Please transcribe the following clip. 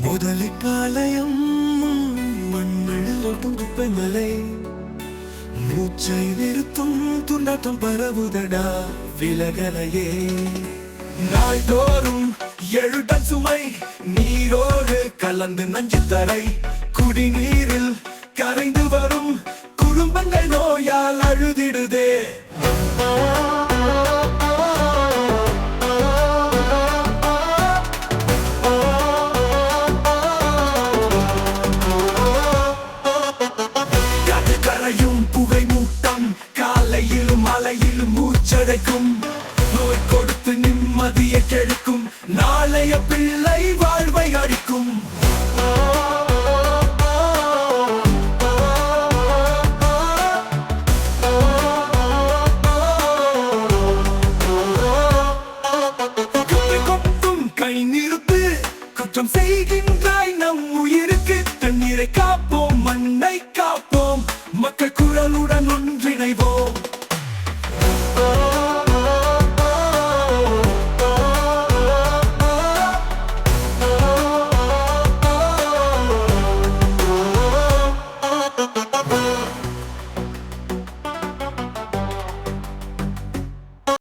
முதலிப்பாளையம் மண்ணில் குப்பை மலை மூச்சை நிறுத்தும் துண்டாட்டம் பரவுதடா விலகலையே. நாள்தோறும் எழுடன் சுமை நீரோடு கலந்து நஞ்சு தரை குடிநீரில் கரைந்து வரும் குடும்பங்கள் நோயால் அழுதிடுதே. புகை மூட்டம் காலையிலும் மலையிலும் மூச்சடைக்கும் நோய் கொடுத்து நிம்மதியை கெடுக்கும் நாளைய பிள்ளை வாழ்வை அடிக்கும். கை நிறுத்து குற்றம் செய்கின்றாய் நம் உயிருக்கு. தண்ணீரை காப்போம் மண்ணை காப்போம் மக்கள் குரலுடன்